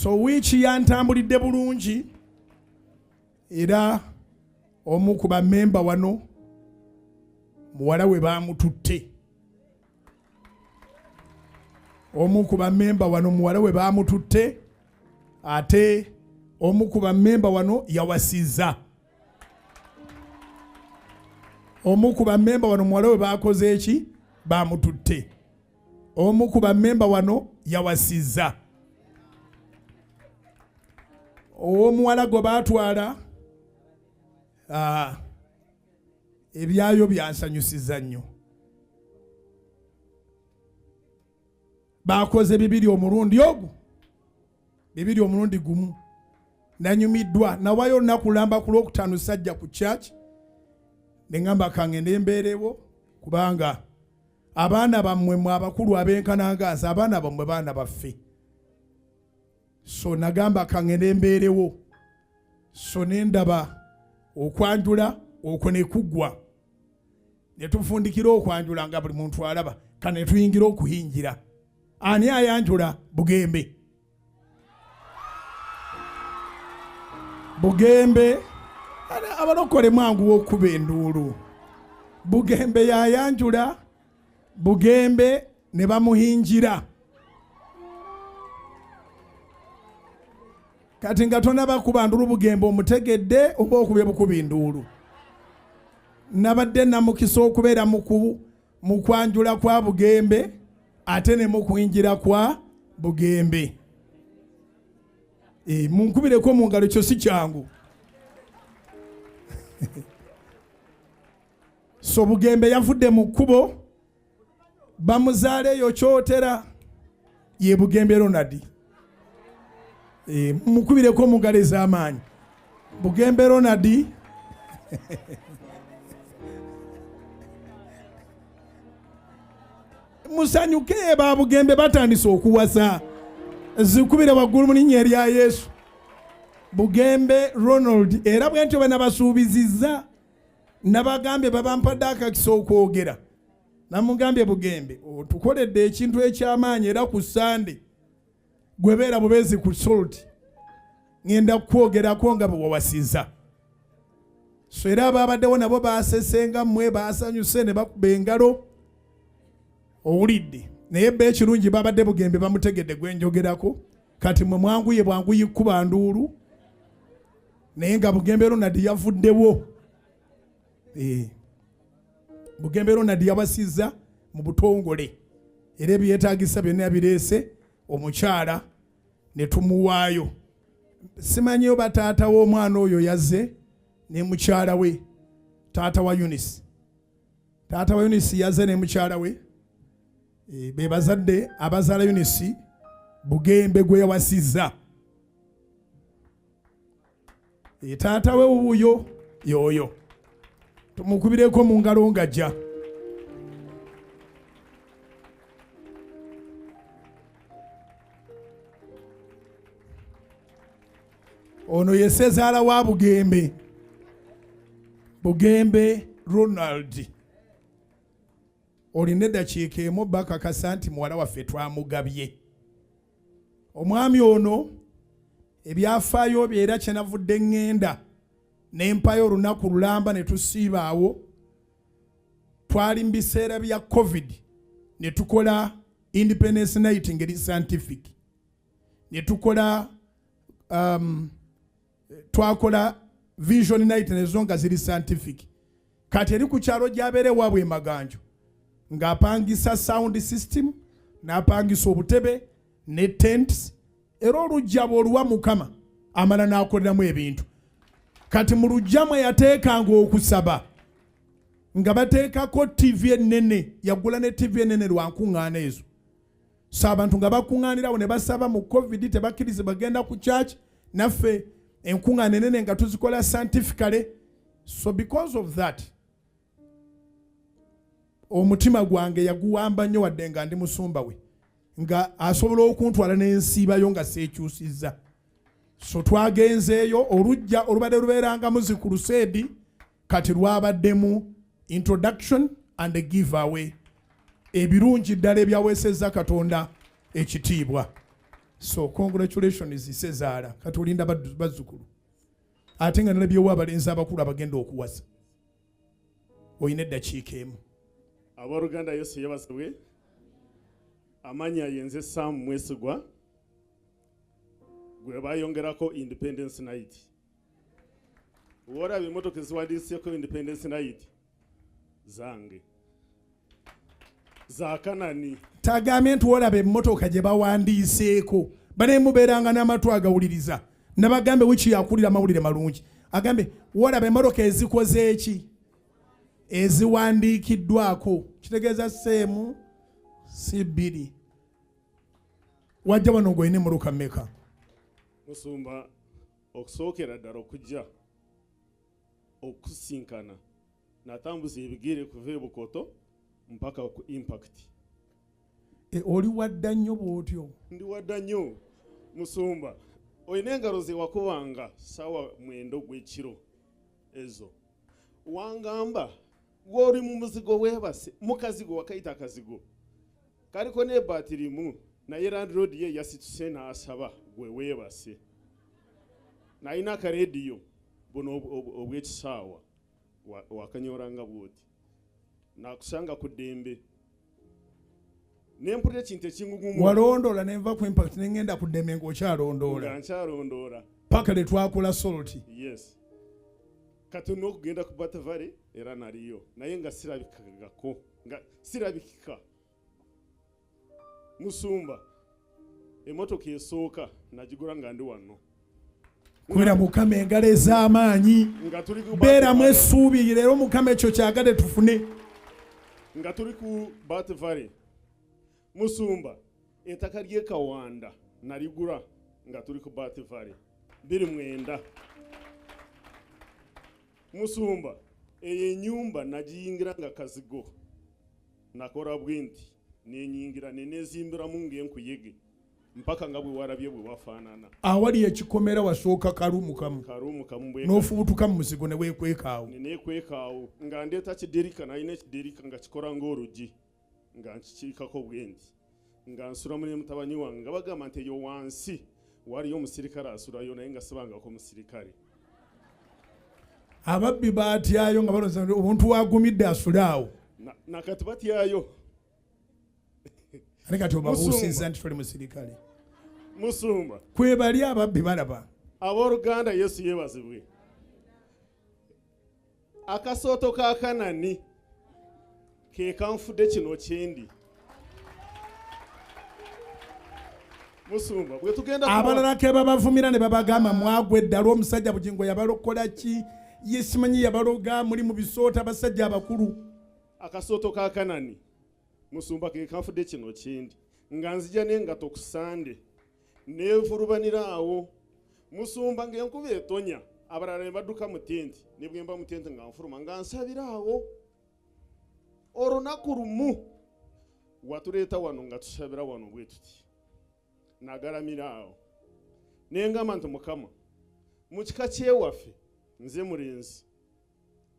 So wiiki yantambulidde bulungi era omu ku bammemba wano muwala we baamututte. Omu ku bammemba wano muwala we baamututte ate omu ku bammemba wano yawasizza. Omu ku bammemba wano muwala we baakoze eki? Baamututte. Omu ku bammemba wano yawasizza. Omuwala gwe baatwala ebyayo byansanyusiza nnyo. Baakoze bibiri omulundi ogwo, bibiri omulundi gumu. Nanyumiddwa, nawayo olunaku lamba ku Lwokutaano sajja ku church ne ngamba kangende mbeerewo kubanga abaana bammwe mwe abakulu ab'enkanangaazi, abaana bammwe baana baffe. So nagamba kangende mbeerewo. So nendaba okwanjula okwo ne kuggwa. Ne tufundikira okwanjula nga buli muntu alaba kane tuyingira okuyingira. Ani ayanjula? Bugembe. Bugembe abalokole mwangu w'okuba enduulu. Bugembe yayanjula, Bugembe ne bamuhingira. Kati nga tonaba kuba ndulu Bugembe omutegedde oba okubye bukuba enduulu. Nabadde namukisa okubeera mu kwanjula kwa Bugembe ate ne mu kuyingira kwa Bugembe. Munkubireko mu ngalo, kyo si kyangu. So Bugembe yavudde mu kkubo bamuzaaleyo kyotera ye Bugembe Ronald. Mukubireko mu ngalo ez'amaanyi. Bugembe Ronald musanyuke ba Bugembe batandise okuwasa. Zikubire waggulu mu linnya erya Yesu. Bugembe Ronald era bwentyo banabasuubizizza nabagambye babampadde akakisa okwogera. Namugambye Bugembe tukoledde ekintu eky'amaanyi era ku Sande gwebeera bubeezi ku Salt ngenda kwogerako nga bwe wawasizza. So era ababaddewo nabo baasesenga mmwe baasanyuse ne bakuba engalo. Owulidde naye bbe ekirungi babadde Bugembe bamutegedde gwenjogerako kati mwe mwanguye bwanguyi kuba nduulu naye nga Bugembe Ronald yavuddewo. Bugembe Ronald yawasizza mu butongole era ebyetaagisa byonna yabireese omukyala ne tumuwaayo. Simanyiyo bataata w'omwana oyo yazze ne mukyala we, taata wa Eunice. Taata wa Eunice yazze ne mukyala we. Be bazadde abazaala Eunice Bugembe gwe yawasizza. Taata we wuuyo yoyo. Tumukubireko mu ngalo ngajja. Ono ye ssezaala wa Bugembe. Bugembe Ronald. Olina eddakiika emu bakakasa nti muwala waffe twamugabye. Omwami ono ebyafaayo bye era kyenavudde ngenda n'empayo olunaku lulamba ne tusiibaawo. Twali mu biseera bya COVID ne tukola Independence Night ngeri scientific. Ne tukola twakola Vision Night nezo nga ziri scientific. Kati eri ku kyalo gy'abeere waabwe Maganjo ng'apangisa sound system n'apangisa obutebe ne tents era olujjabo oluwa Mukama amala n'akoleramu ebintu. Kati mu lujjamu yateekanga okusaba nga bateekako TV ennene, yaggula ne TV ennene lwa nkuŋŋaana ezo. So abantu nga bakuŋŋaanirawo ne basaba mu COVID tebakkirize bagenda ku church naffe enkuŋŋaana ennene nga tuzikola scientifically. So because of that omutima gwange yaguwamba nnyo wadde nga ndi musumba we nga asobola okuntwala n'ensiibayo nga seekyusizza. So twagenzeeyo olujja olubadde lubeerangamu zi crusade kati lwabaddemu introduction and a giveaway. Ebirungi ddala ebyaweesezza Katonda ekitiibwa. So congratulations Sezaala katulinda bazzukulu ate nga nalabyewo abalenzi abakulu abagenda okuwasa oyina eddakiika emu. Abooluganda Yesu yebasibwe. Amanya yenze Sam Mwesigwa gwe bayongerako Independence Night. Wora bimotoka ziwandiiseko Independence Night zange za Kanani. Tagame nti wolaba emmotoka gye bawandiiseeko banemubeeranga n'amatu agawuliriza nabagambe wiki yakulira amawulire malungi agambe wolaba emmotoka ezikoze eki eziwandiikiddwako kitegeeza seemu si bbiri wajja wano ng'olina emmotoka mmeka. Musumba okusookera ddala okujja okusinkana natambuza ebigere kuva e Bukoto mpaka ku Impact. Oli wadda nnyo bw'otyo. Ndi wadda nnyo Musumba. Oyina engalo ze wakubanga sawa 9 gw'ekiro ezo. Wangamba gw'oli mu muzigo weebase mukazigo wakayita akazigo kaliko ne batirimu naye Land Road ye yasituse n'asaba gwe weebase. Nayina akarediyo buno obw'ekisaawa wakanyoranga bwoti nakusanga ku ddembe nempulira ekintu ekingugumu walondola nenva ku Impact nengenda ku ddembe ng'okyalondoola nga nkyalondoola paka le twakula soloti. Yes katono okugenda ku Batavale era naliyo naye nga sirabikako nga sirabikika. Musumba emotoka esooka nagigula nga ndi wano kubera Mukama engalo ez'amaanyi beeramu essuubi leero Mukama ekyo kyagale tufune nga tuli ku Batavale. Musumba ettaka ly'e Kawanda naligula nga tuli ku Batavale 29. Musumba eyo ennyumba nagiyingira nga kazigo nakola bwenti nenyingira nenezimbiramu ng'enkuyege mpaka nga bwe warabye bwe wafaanana. Awali ekikomera wasooka karumu kamu n'ofubutuka mu muzigo ne weekwekaawo. Neneekwekaawo nga ndeeta kiderika nalina ekiderika nga kikola ng'oluggi nga nkikiikako bwenti nga nsulamu ne mutabani wange nga bagamba nti eyo wansi waliyo omusirikale asulayo naye nga sibangako musirikale. Ababbi baatyayo nga balowooza omuntu wagumidde asulaawo nakati batyayo ate kati obabuusizza nti toli musirikale. Musumba kwebali ababbi balaba. Abooluganda Yesu yeebazibwe. Akasooto ka Kanani ke kanfudde kino kyendi. Musumba bwe tugenda abalala ke babavumira ne babagamba mwagwe eddala omusajja Bujjingo yabalokola ki yesimanyi yabaloga muri mu bisoota abasajja abakulu. Akasooto ka Kanani Musumba ke kanfudde kino kyendi nga nzija n'engato ku Sande neevulubanira awo. Musumba ng'enkuba etonya abalala ne badduka mu tenti ne bwe mba mu tenti nga nfuluma nga nsabira awo. Olunaku lumu watuleeta wano nga tusabira wano bwe tuti nagalamira awo nengamba nti Mukama mu kika kyewaffe nze mulenzi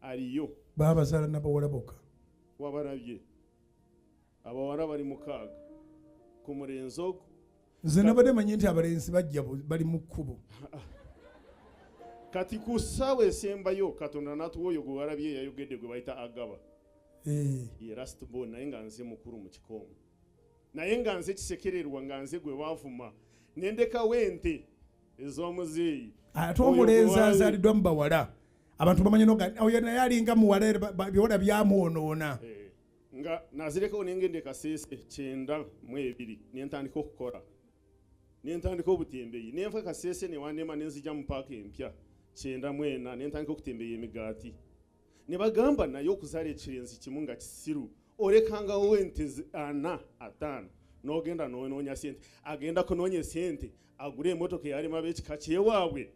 aliyo baabazaala n'abawala bokka wabalabye abawala bali 6 ku mulenzi ogwo. Nze nabadde manyi nti abalenzi bajja bali mu kkubo. Kati ku ssaawa esembayo Katonda n'atuwa oyo gwe walabye yayogedde gwe bayita Agaba ye last born naye nga nze mukulu mu kikoomo naye nga nze kisekererwa nga nze gwe baavuma nendekawo ente ez'omuzeeyi ate omulenzi azaaliddwa mu bawala abantu bamanyi oyo naye alinga muwala byona byamwonoona nga nazirekawo nengende Kasese 9 nentandika okukola nentandika obutembeeyi nenfa Kasese newandema nenzija mu paaka empya 9 nentandika okutembeeya emigaati ne bagamba naye okuzaala ekirenzi kimu nga kisiru olekangawo ente 4 5 n'ogenda n'onoonya sente agenda kunoonya sente agule emmotoka eyalimu ab'ekika kyewaabwe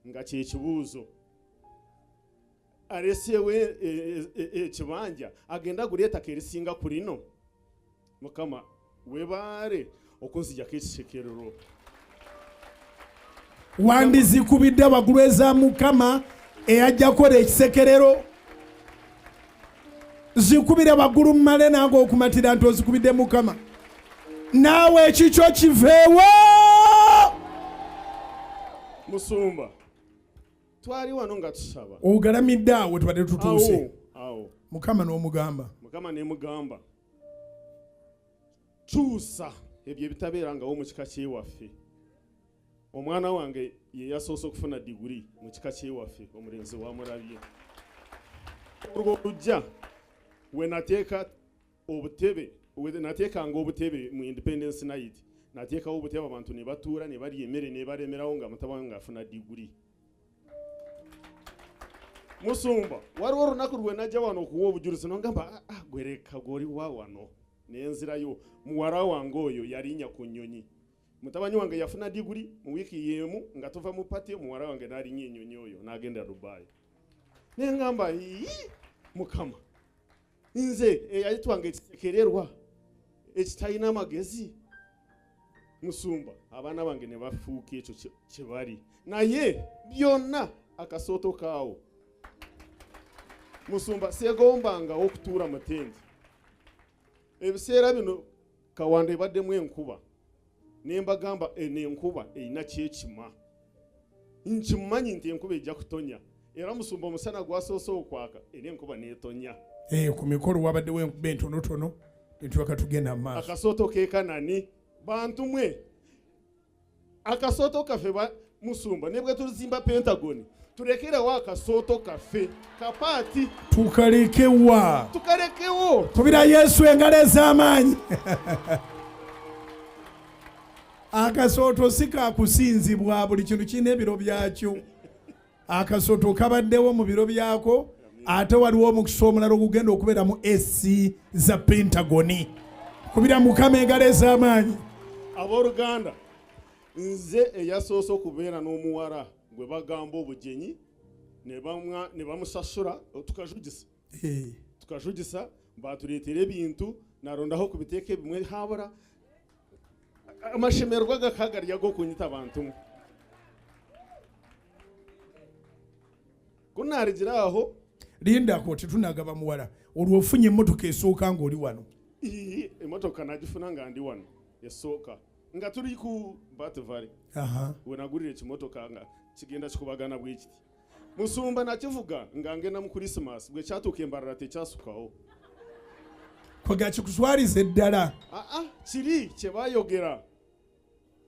nga kyekibuuzo aleseewo ekibanja agenda agula ettaka erisinga ku lino. Mukama webaale okunzijako ekisekerero wandizikubidde waggulu eza Mukama eyajja kukola ekisekerero zikubire waggulu mmale nange okumatira nti ozikubidde Mukama naawe ekikyo kiveewo. Musumba twali wano nga tusaba ogalamidde awo tubadde tutuuse. Awo Mukama n'omugamba ne mugamba kyusa ebyo ebitabeerangawo mu kika kyewaffe. Omwana wange ye yasoose okufuna diguri mu kika kyewaffe, omulenzi wamulabye. Olujja we nateeka obutebe, nateekanga obutebe mu Independence Night, nateekawo obutebe abantu ne batuula ne balya emmere ne balemerawo nga mutabani ng'afuna diguri. Musumba waliwo olunaku lwe najja wano okuwa obujulizi nongamba gwereka gwoli wa wano nenzirayo. Muwala wange oyo yalinnya ku nnyonyi. Mutabani wange yafuna diguri mu wiiki yemu nga tuva mu pati, muwala wange n'alinnya ennyonyi oyo n'agenda Dubai. Nengamba Mukama nze eyayitwanga ekisekererwa ekitalina amagezi. Musumba abaana bange ne bafuuka ekyo kye bali, naye byonna akasooto kaawo. Musumba seegombanga okutuula mu tenti. Ebiseera bino Kawanda ebaddemu enkuba ne mbagamba n'enkuba erina kyekima. Nkimanyi nti enkuba ejja kutonya, era Musumba omusana gwasoose okwaka era enkuba n'etonya. Ku mikolo wabaddewo enkuba entonotono netubaka tugenda mu maaso. Akasooto keekanani bantu mwe, akasooto kaffe Musumba ne bwe tuzimba Pentagoni tulekerewo akasooto kaffe kapaati tukalekewo. Kubira Yesu engalo ez'amaanyi. Akasooto si kakusinzibwa, buli kintu kirina ebiro byakyo. Akasooto kabaddewo mu biro byako, ate waliwo omukisa omulala ogugenda okubeera mu esi za Pentagoni. Kubira Mukama engalo ez'amaanyi. Abooluganda, nze eyasoose okubeera n'omuwala gwe bagamba obujenyi ne bamusasula tukajugisa batuleetera ebintu narondaho ku biteeka ebimwe habura amashemererwa gakagali ag'okunyita abantu kunaarigira aho. Lindako tetunagaba muwala olwo ofunye emmotoka esooka ng'oli wano. Emmotoka nagifuna nga ndi wano esooka nga tuli ku Batvale. We nagulira ekimotoka nga kigenda kikubagana bwe kiti. Musumba nakivuga nga ngenda mu Christmas bwe kyatuuka embalala tekyasukawo. Kwega kikuswaliza eddala. Kiri kye baayogera.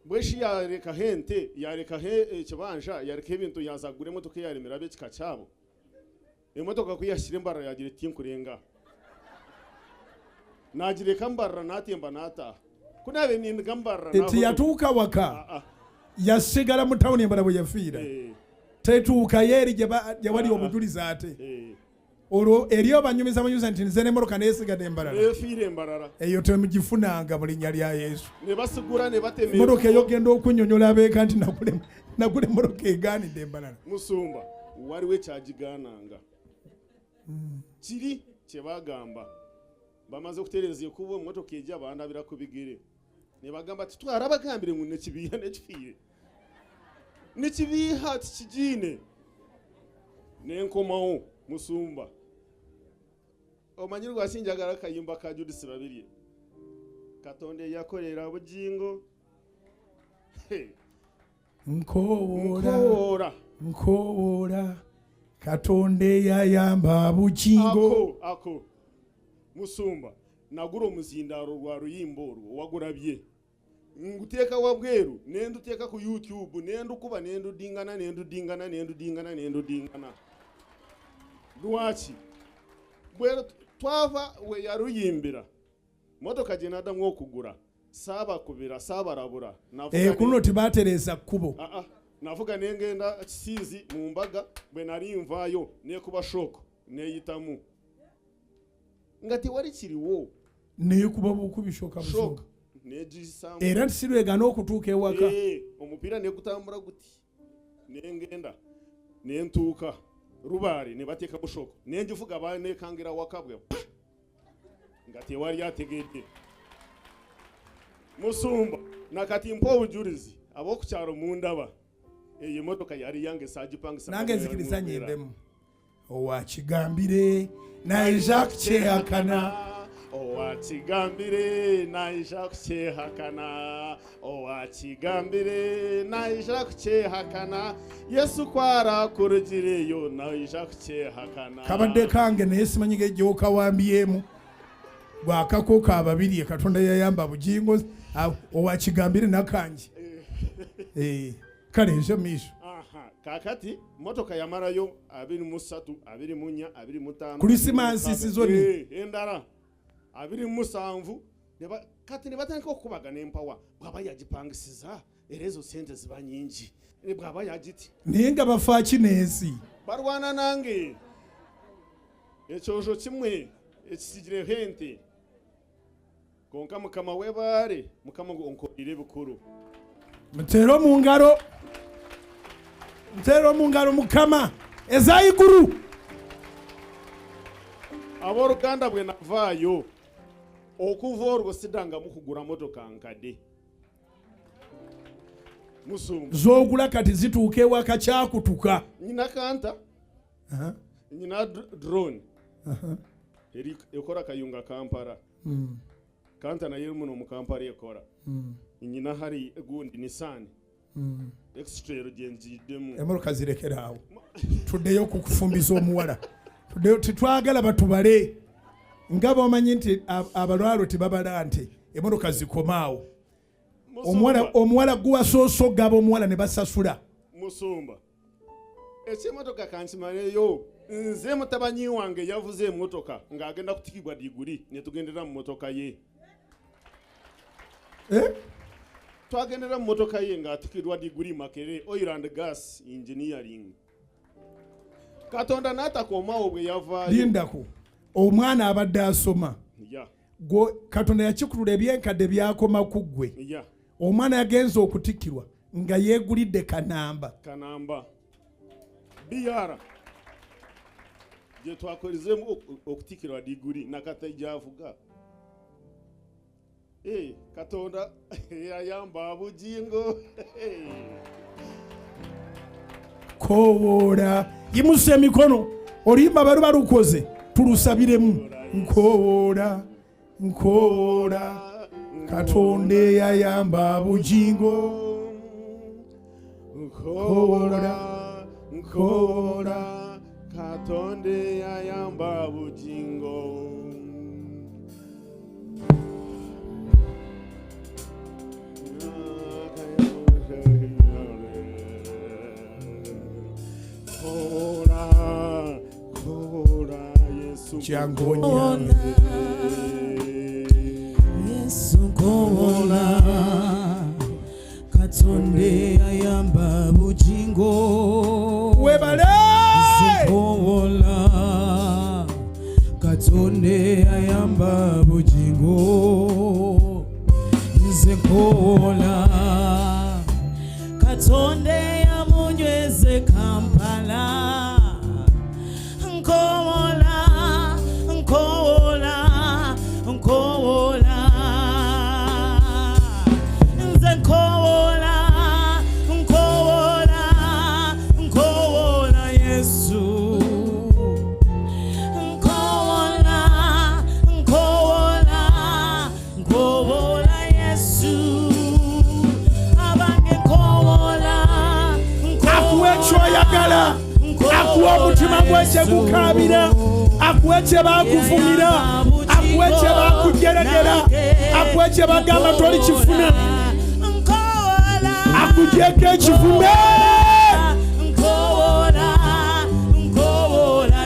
Bweshi yareka hente yareka ekibanja yareka ebintu yazagura emmotoka yalemera b'ekika kyabo. Emmotoka kuyashyira embalala yagira eti nkurenga. Nagireka mbalala n'atemba n'ataha. Kunabe nindiga mbalala eti yatuuka waka. Yasigala mu tawuni embala bwe yafiira. Tetuuka yeeri gye wali obujulizi ate. Olwo eri obanyumiza nti nze n'emmotoka neesigadde embalala. Neefiira embalala. Eyo temugifunanga mu linnya lya Yesu. Ne basigula ne batema. Emmotoka eyo genda okunnyonnyola abeeka nti nagula emmotoka egaanidde embalala. Musumba waliwo ekyagigaananga. Kiri kye bagamba. Bamaze okutereeza ekubo emmotoka ejja bandabira ku bigere. Ne bagamba titwala bagambire mu nekibiiha nekifiire. Nekibiiha tikigine. Nenkomawo Musumba. Omanyi lwaki njagala kayimba ka Judisi babiri. Katonda yakolera Bujjingo. Nkowoola. Katonda yayamba Bujjingo. Ako. Musumba nagula omuzindaalo lwa luyimba olwo wagulabye. Nguteeka wabweru nenduteeka ku YouTube nendukuba nendudingana. Lwaki bwe twava we yaluyimbira motoka gye nadamu okugula saabakubira saabalabula kuno tebatereeza kkubo. Navuga nengenda Kisiizi mu Mbaga bwe nali nvaayo nekuba shock neyitamu nga tewali kiriwo neyekuba bukubishoka shock. Era sirwegana okutuuka ewaka. Omupiira negutambula guti nengenda nentuuka Rubaale ne bateeka bushoko nenjivuga banekangira wakabwe nga tewali ategedde. Musumba nakati mpa obujulizi ab'okukyalo mundaba eyo emmotoka yali yange saagipangisa nange nzikiriza nyendemu owakigambire naye Jacques kyeyakana owakigambire naija kukyehakana owakigambire naija kukyehakana yesu kwara kurugireyo naija kukyehakana kabadde kange naye simanyi gejjoka wambyemu bwakakoko ababiri katonda yayamba Bujjingo owakigambire nakangi kale nze miiso kakati motoka yamarayo 23 24 25 Christmas sizoni endara 27 kati ne batandika okubagana empawa bwaba yagipangisiza era ezo sente ziba nyingi bwaba yagiti naye nga bafa kinensi barwana nange ekyojo kimwe ekisigire hente konka mukama webare mukama onkolire bukuru mutero mu ngalo mukama ezayiguru aboruganda bwe navaayo okuva olwo sidanga mukugura motoka nkadde musumba zogula kati zituuka ewaka kyakutuka nyina kanta nyina drone ekora kayunga Kampala kanta naye muno mu Kampala ekora nyina hari gundi Nissan extrail genjiddemu emoroka zirekeraawo tuddeyo kukufumbiza omuwala tuddeyo titwagala batubale nga bamanyi nti abalwalo tebabala nti emoroka zikomaawo omuwala guwasooso gaba omuwala ne basasula musumba ekimotoka kankimaneyo nze mutabanyi wange yavuze emotoka ng'agenda kutikibwa diguri netugendera mu motoka ye twagendera mu motoka ye ng'atikirwa diguri Makere oil and gas engineering katonda n'atakomawo bwe yavaayo lindako omwana abadde asoma katonda yakikulula ebyenkadde byakoma ku ggwe omwana yagenza okutikirwa nga yeegulidde kanamba biyara gye twakolezemu okutikirwa diguri nakata gyavuga katonda yayamba Bujjingo kowoola yimusa emikono oluyimba baluba lukoze tulusabiremu nkowoola katonda yayamba Bujjingo nkowoola katonda yayamba Bujjingo Jangonya Yesu kola katonde ayamba Bujjingo webale kola katonde ayamba Bujjingo nze kola katonde yamunyweze Kampala akuwa omutima gwekye gukabira akuwe kye bakuvumira akuwe kye bakujeregera akuwe kye bagamba toli kifuna akugyeko ekivume nkowola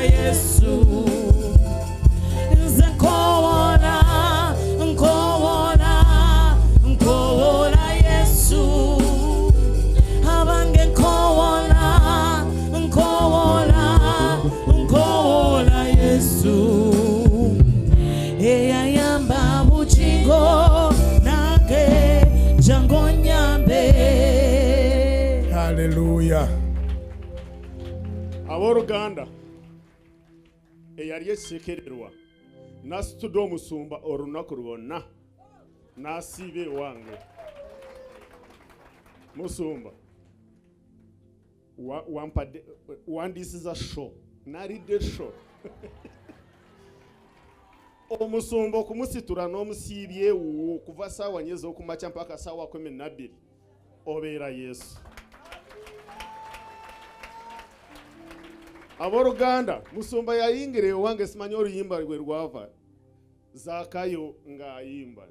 Yesu nze nkowola Yesu abange nkowola Yesu eyayamba Bujjingo nange jango nyambe. Haleluya. Aboruganda eyali esekererwa nasitude omusumba olunaku lwonna nasiibe wange musumba wandisiza show naridde show omusumba okumusitura n'omusibye kuva saawa nyezi okumakya mpaka saawa 12 obeera Yesu. Abooluganda, musumba yayingira ewange simanyi oluyimba lwe lwava Zaakayo ng'ayimba.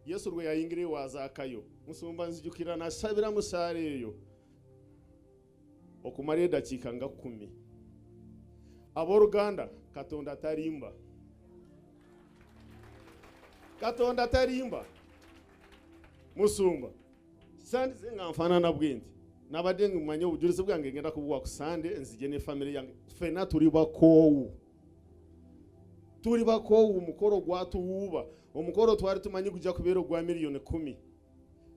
Yesu lwe yayingira ewa Zaakayo, musumba nzijukira nasabira mu saala eyo okumala eddakiika nga 10. Abooluganda, Katonda talimba. Katonda talimba. Musumba sandize nga nfaanana bwenti nabadde ngimanye obujulizi bwange ngenda kubuwa ku Sande nzije ne family yange fena tuli bakoowu omukolo gwatuwuuba omukolo twali tumanyi gujja kubeera ogwa miliyoni 10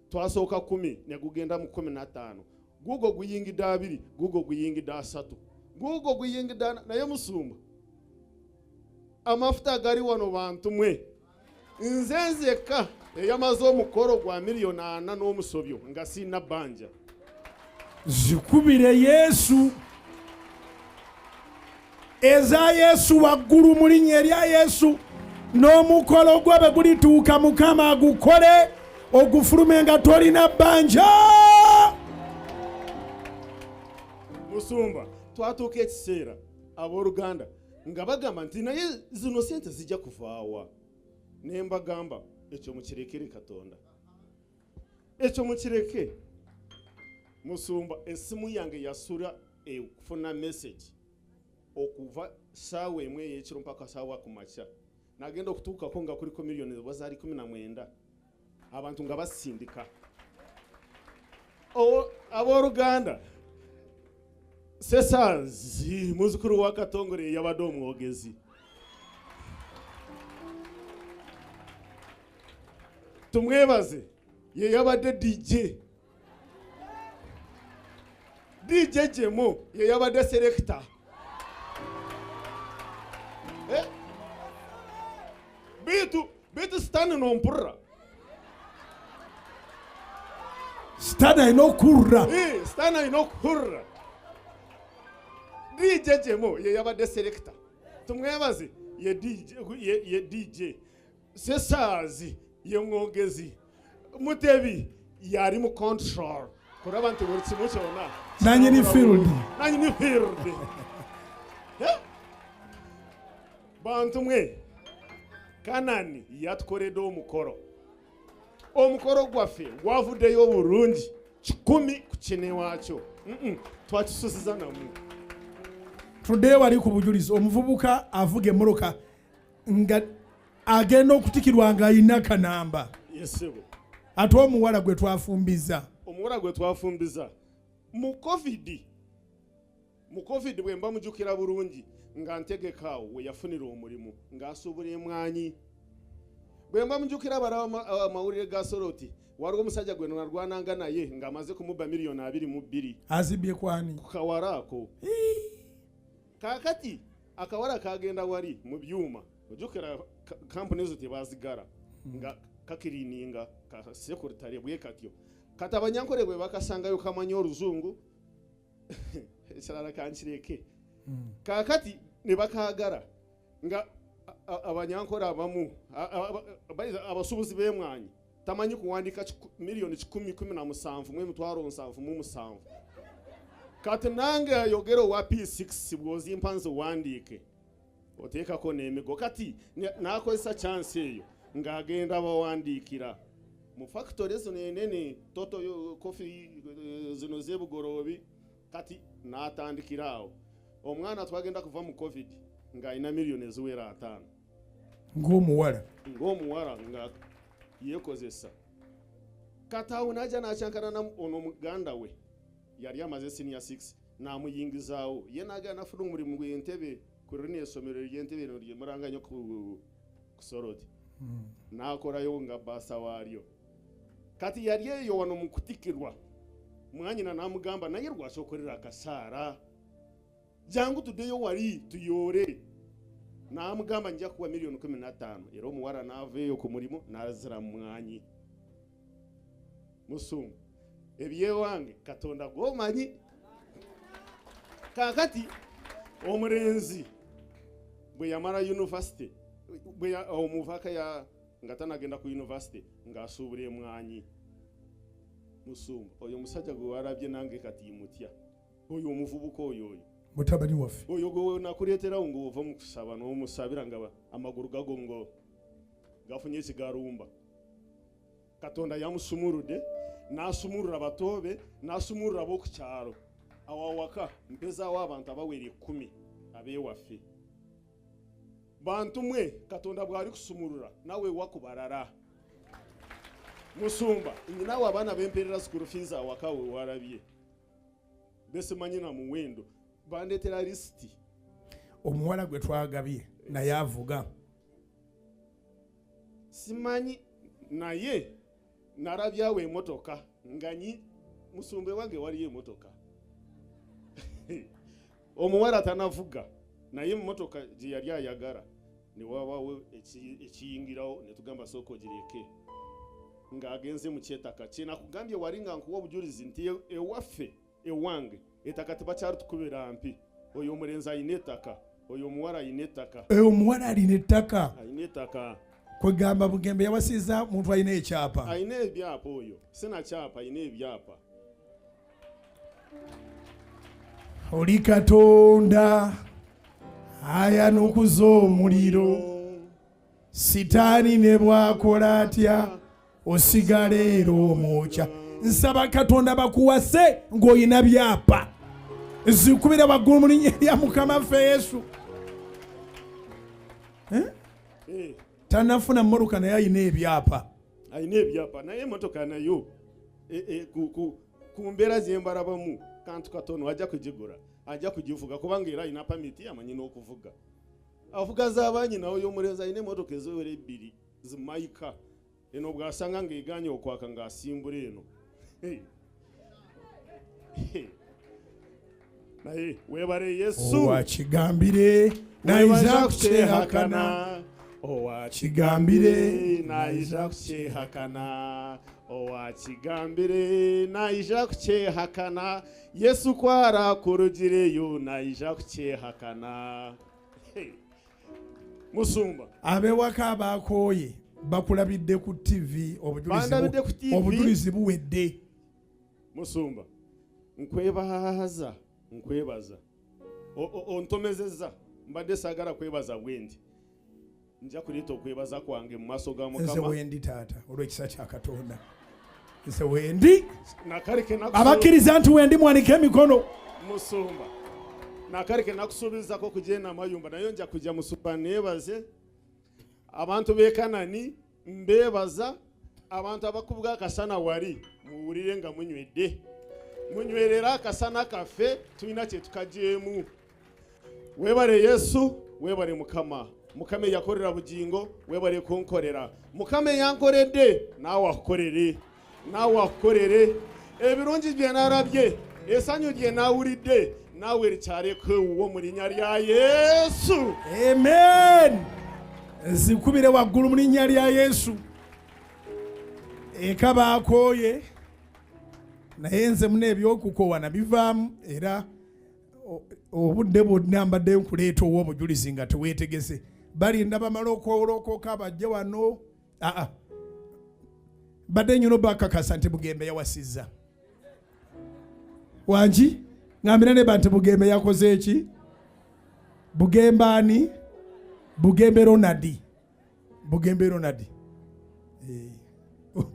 twasooka 10 ne gugenda mu 15 gugo guyingidde 2 gugo guyingidde 3 gugo guyingidde naye musumba amafuta gali wano bantu mwe nze nzekka eyamaze omukolo gwa miliyoni 4 n'omusobyo nga sina bbanja. Zikubire Yesu eza Yesu waggulu mu linnya erya Yesu n'omukolo gwe bwe gulituuka Mukama agukole ogufulume nga tolina bbanja. Musumba twatuuka ekiseera abooluganda nga bagamba nti naye zino sente zijja kuvaawa. Ne mbagamba ekyo mukirekere Katonda, ekyo mukireke. Musumba essimu yange yasula ekufuna message okuva saawa emwe ey'ekiro mpaka saawa kumakya nagenda okutuukako nga kuliko miliyoni wazaali 19 abantu nga basindika. Abooluganda, Sesazi muzukulu wa Katongole yabadde omwogezi. Tumwebaze ye yabadde DJ Jemo ye yabadde selector. Bitu stani nompurra. Stana inokurra. Stana inokurra. DJ Jemo ye yabadde selector. Tumwebaze ye DJ. Sesazi ye mwogezi. Mutebi yali mu control. Kuraba nti buli kimu kyonna nanyini field. Bantu mwe Kanani yatukoledde omukolo gwaffe gwavuddeyo bulungi 10 ku kine waakyo twakisusiza namu. Today wali ku bujulizi omuvubuka avuga emmoloka nga agenda okutikirwa nga ayina kanamba. Yesebo ate omuwala gwe twafumbiza. Omuwala gwe twafumbiza mu covid bwe mba mujukira bulungi nga ntegekaawo we yafunira omulimu ng'asuubula emwanyi. Bwe mba mujukira amawulire ga Soroti waliwo omusajja gwe nalwananga naye ng'amaze kumubba miliyoni 22 azibye kwani ku kawala ako. Kaakati akawala kagenda wali mu byuma ojukira kampuni ezo tebazigala nga kakirininga ka sekuritari bwe katyo kati abanyankole bwe bakasangayo kamanyi oluzungu ekirala kankireke. Kaakati ne bakagala nga abanyankole abamu abasuubuzi b'emwanyi tamanyi kuwandika miliyoni 10,17 mu emitwalo 7,7. Kati nange ayogera owa P6 bw'ozimpa nze wandiike oteekako n'emigo kati n'akozesa chance eyo ng'agenda bawandiikira mu factory zino enene toto coffee zino z'ebugoloobi kati n'atandikira awo. Omwana twagenda kuva mu covid ng'alina miliyoni eziwera 5 ng'omuwala nga yeekozesa. Kati awo n'ajja n'akyankana ono muganda we yali amaze senior 6 n'amuyingizaawo ye n'agenda nafuna omulimu gw'entebe ku lino essomero ly'entebe lino lyemulanga nnyo ku Soroti n'akolayo nga baasa waalyo. Kati yali eyo wano mu kutikirwa mwanyina n'amugamba naye lwaki okolera akasaara jangu tuddeyo wali tuyoore. N'amugamba nja kuwa miliyoni 15 era omuwala n'aveeyo ku mulimu n'azira mwanyi. Musumba ebyewange Katonda gw'omanyi. Kaakati omulenzi bwe yamala university omuvaka ya nga tanagenda ku university ng'asuubula emwanyi Musumba oyo musajja gwe warabye nange kati mutya oyo omuvubuka oyo mutabani waffe oyo gwe nakuleeterawo ng'ova mu kusaba n'omusabira nga amagulu gago ngo gafunye ekigalumba Katonda yamusumurudde n'asumurura batoobe n'asumurura ab'oku kyalo awawaka mpezaawo abantu abawera 10 abeewaffe bantu mwe Katonda bw'ali kusumurura nawe wakubalala Musumba nyinawe abaana b'emperera school fees awaka we warabye besimanyi na muwendo bandetera listi omuwala gwe twagabye naye avuga simanyi naye narabyawo emotoka nganyi Musumbe wange waliyo emotoka omuwala tanavuga naye emotoka gye yali ayagala ne wabawo ekiyingirawo ne tugamba sooka ogireke ng'agenze mu kyetaka kye nakugambye wali nga nkuwa obujulizi nti ewaffe ewange ettaka tebakyali tukubira mpi oyo omulenzi alina ettaka oyo omuwala alina ettaka omuwala alina ettaka kwegamba Bugembe yawasiza muntu alina ekyapa alina ebyapa oyo sina kyapa alina ebyapa oli Katonda ayanukuza omuliro sitaani ne bwakola atya osigala era omwokya nsaba Katonda bakuwase ng'olina byapa zikubira waggulu mu linnya lya Mukama ffe Yesu tanafuna mmoloka naye alina ebyapa naye emotoka nayo ku mbeera z'embalabamu kantu katono ajja kugigula ajja kugivuga kubanga era alina pamiti amanyi n'okuvuga avuga z'abannyina oyo omulenzi alina emotoka ezowera 2 zimayika eno bw'asanga ng'eganye okwaka ng'asimbula eno naye weebale Yesu owakigambire nayiza kukyehakana owakigambire nayiza kukyehakana owakigambire nayiza kukyehakana Yesu kwara kurugireyo nayiza kukyehakana Musumba abewaka abakooye bakulabidde ku TV obujulizi buwedde Musumba nkwebaza ontomezeza mbadde saagala kwebaza bwendi nja kuleeta okwebaza kwange mu maaso ga Mukama nze wendi taata olw'ekisa kya Katonda nze wendi abakkiriza nti wendi mwanike emikono Musumba nakaleke nakusuubizako kugenda amayumba naye nja kujja Musumba neebaze abantu b'e Kanani mbeebaza abantu abakubuga akasana wali muwulire nga munywerera akasana kaffe tulina kye tukajeemu weebale Yesu weebale Mukama yakolera Bujjingo weebale kunkolera Mukama yankoledde naawe akukolere ebirungi bye narabye essanyu lye naawulidde naawe likyaleko ewuwo mu linnya lya Yesu amen zikubire waggulu mu linnya lya Yesu eka baakooye naye nze muna ebyokukowa nabivaamu era obudde bwonna mbadde nkuleeta ow'obujulizi nga teweetegese balinda bamala okwolokoka bajje wano badde nyuno bakakasa nti Bugembe yawasizza wangi ngambira ne bantu Bugembe yakoze eki Bugembe ani Bugembe Ronald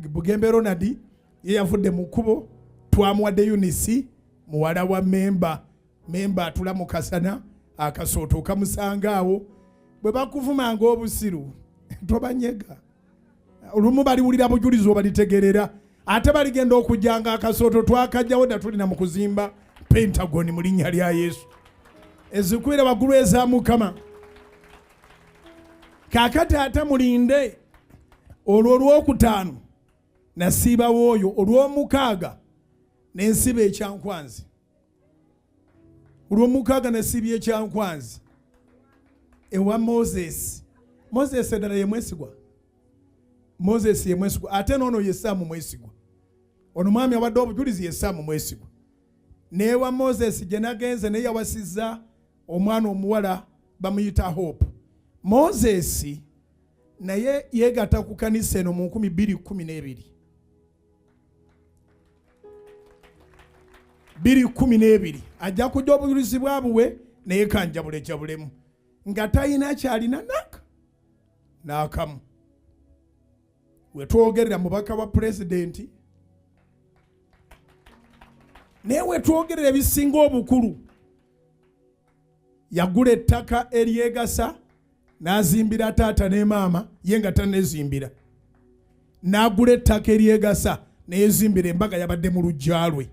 Bugembe Ronald ye yavudde mu kkubo twamuwadde Eunice muwala wa memba atula mu kasana akasooto kamusanga awo bwe bakuvumanga obusiru tobanyega olumu baliwulira bujulizi obalitegerera ate baligenda okujjanga akasooto twakajjawo dda tulina mu kuzimba Pentagon mu linnya lya Yesu ezikwira waggulu eza Mukama kaakati ate mulinde olwo olwokutaano nasiibawo oyo olw'omukaaga nensiba ekyankwanzi olw'omukaaga nasiibye ekyankwanzi ewa Moses eddala ye mwesigwa ye mwesigwa ate noono ye Saamu mwesigwa ono mwami awadde obujulizi ye Saamu mwesigwa neewa Moses gye nagenze naye yawasizza omwana omuwala bamuyita Hope Moses naye yeegatta ku kanisa eno mu 2012 ajja kujja obujulizi bwabuwe naye kanjabulejabulemu nga talina kyalina n'akamu. We twogerera mubaka wa pulezidenti naye we twogerera ebisinga obukulu yagula ettaka eryegasa n'azimbira taata ne maama ye nga tanezimbira, n'agula ettaka eryegasa neyezimbira embaga yabadde mu luggya lwe.